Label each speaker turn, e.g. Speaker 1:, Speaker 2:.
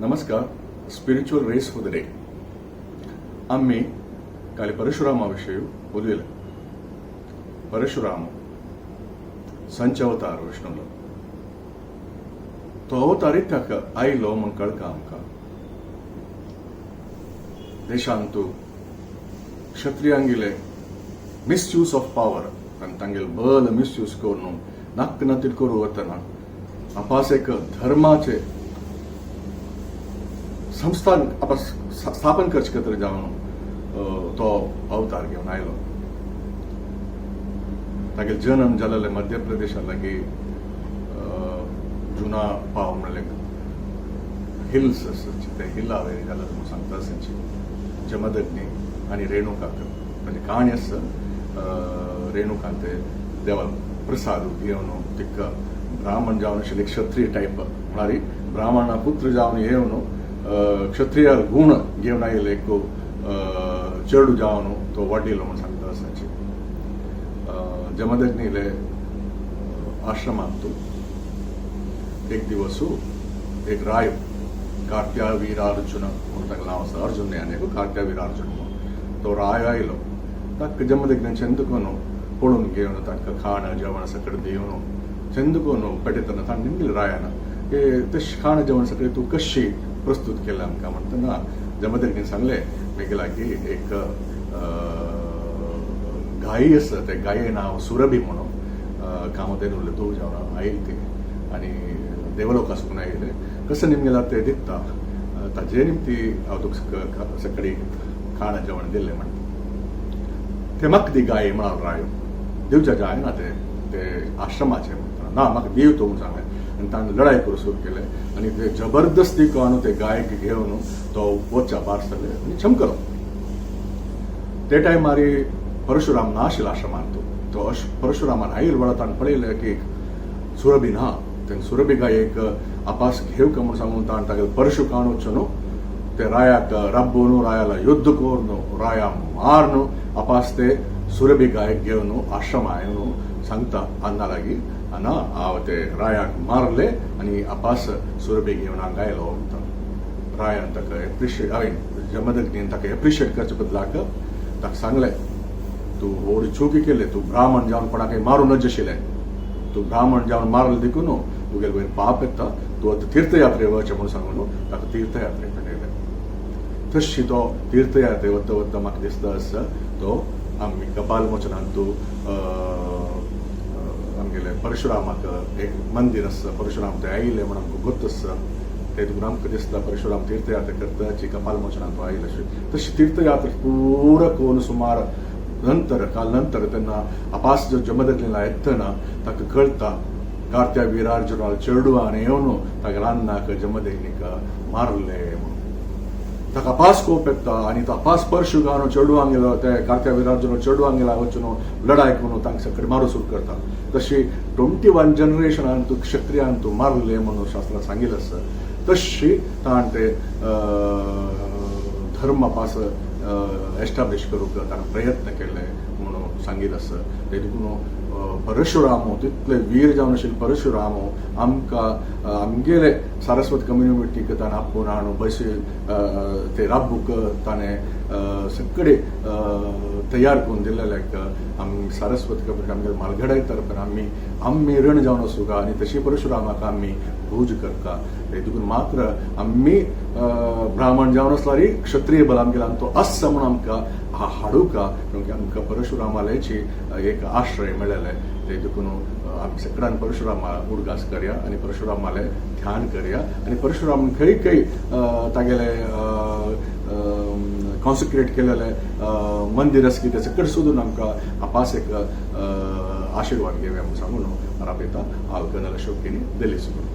Speaker 1: नमस्कार. Spiritual race for the day. आम्ही काल परशुरामाविषयी बोललेलं. परशुराम संच अवतार विष्णूला तो अवतार इत्याक आयलो म्हण कळका आमकां. देशांतू क्षत्रियांगेले मिसयूज ऑफ पॉवर आनी तांगेले बल मिसयूज करून नाक न तिडकोरू वतना आपास एक धर्माचे संस्थान स्थापन करचे खातीर जावन तो अवतार घेवन आयलो. तागे जन्म जाल्ले मध्य प्रदेशा लागीं जुना पाव म्हणले हिल्स ते हिल्ला वयर जाल्यार तुमकां सांगता आसची जमदग्नी आनी रेणुकाक ताची काणी आसा. रेणुकांत देवा प्रसाद घेवन तिका ब्राह्मण जावन आशिल्ले क्षत्रिय टायप म्हळ्यार ब्राह्मणा पुत्र जावन येवन क्षत्रिय गुण घेवन आयले एक चेडू जावन तो वाडिलो म्हण सांगता आसची. जमदग्नीले आश्रमांत एक दिवस एक राय कार्त्यावीरार्जुन म्हणून ताका नांव आसा. अर्जुन न्ही आनी कार्त्यावीरार्जुन म्हणून तो राय आयलो. ताका जमदग्नीन चंदकोन पळोवन घेवन ताका खाण जेवण सकट दिवन चंदकोन पेटयतना ताणें निमगेले रायान तशें खाण जेवण सकट तूं कशी प्रस्तुत केलें आमकां म्हणटना जमदग्नीन सांगलें म्हगे लागीं एक गायी आसा. ते गाये नांव सुरभी म्हणून कामधेनूले तूं जेवण आयली ती आनी देवलोक आसून आयले कसं निमगेला ते दिता ताजे निमती हांव तुका सकडी खाण जेवण दिल्लें म्हण ते म्हाका दी गाय म्हणाल रायो दिवच्या जायना ते आश्रमाचे म्हणटा ना म्हाका दिव तूं म्हूण सांगलें. आनी ताणें लढाई करूं सुरू केलें आनी ते जबरदस्ती करून ते गायक घेवन तो वचच्या भायर सरले आनी चमकलो. ते टायमार परशुराम ना आशिल्लो आश्रमांत. तो परशुरामान आयिल्लो वेळार ताणें पळयलें की सुरभी ना. ते सुरभी गायेक आपास घेवक म्हूण सांगून ताणें तागेले परशु कावन वच्चो न्हू ते रायाक राब्बून रायाला युद्ध करून राया मारून आपास ते सुरभी गायक घेवन आश्रमा येवन सांगता अन्ना लागीं ना हांव ते रायाक मारले आनी आपास सुरभी घेवन हांगा आयलो म्हणटा. रायान ताका एप्रिशिएट हांवें जमदग्नीन ताका एप्रिशिएट करचे बदलाक ताका सांगलें तूं व्हड चुकी केली. तूं ब्राह्मण जावन कोणाकय मारूं नज आशिल्लें. तूं ब्राह्मण जावन मारले देखून तुगेले वयर पाप येता. तूं आतां तीर्थयात्रे वचचें म्हूण सांगून ताका तीर्थयात्रे पडयलें. तशी तो तीर्थयात्रे वता वता म्हाका दिसता आसा तो आमी कपालमोचनांत आमगेले परशुरामाक एक मंदीर आसा. परशुराम ते आयिल्ले म्हूण आमकां गोत आसा. ते देखून आमकां दिसता परशुराम तीर्थयात्रा करता हाची कपालमोचनांत तो आयिल्लो अशें. तशी तीर्थयात्रा पुरो करून सुमार नंतर काल नंतर तेन्ना आपास जो जमदग्नीला येतना ताका कळटा कार्त्यावीरार्जुनाल चेडू आनी येवन ताका रान्नाक जमदग्नीक मारले म्हणून ताका आपास कोप येता आनी तो आपास परशु गावन चेडू आंगेलो ते कार्त्यावीरार्जुन चेडू आंगेला वचून लढाय करून तांकां सकट मारूं सुरू करता. तशी 21 जनरेशनान तूं क्षत्रियान तूं मारले म्हणून शास्त्रांत सांगिल्लें आसा. तशी ताणें ते धर्म आपास एस्टाब्लीश करूंक ताणें प्रयत्न केले म्हणून सांगिल्लें आसा. ते देखून परशुराम तितले वीर जावन आशिल्ले परशुराम आमकां आमगेले सारस्वत कम्युनिटीक ताणें आपोवन हाडून बशी ते राबूक ताणें सगळे तयार करून दिल्लें. आमी सारस्वत कम्युनिटी आमगेले मालगडाय तर्फे आमी ऋण जावन आसूं का आनी तशी परशुरामाक आमी पूज करता. देखून मात्र आमी ब्राह्मण जावन आसल्यार क्षत्रिय बल आमगेला तो आसा म्हूण आमकां हाडूका किंवा आमकां परशुरामालेची एक आश्रय मेळ्ळेले. ते देखून आमी सगळ्यान परशुरामा उडगास करया आनी परशुरामाले ध्यान करया आनी परशुराम खंय खंय तागेले कॉन्सिक्रेट केलेले मंदीर आसा की ते सकट सोदून आमकां आपास एक आशिर्वाद घेवया म्हूण सांगून राबयता. हांव कर्नल अशोक केनी दिल्ली सुरू.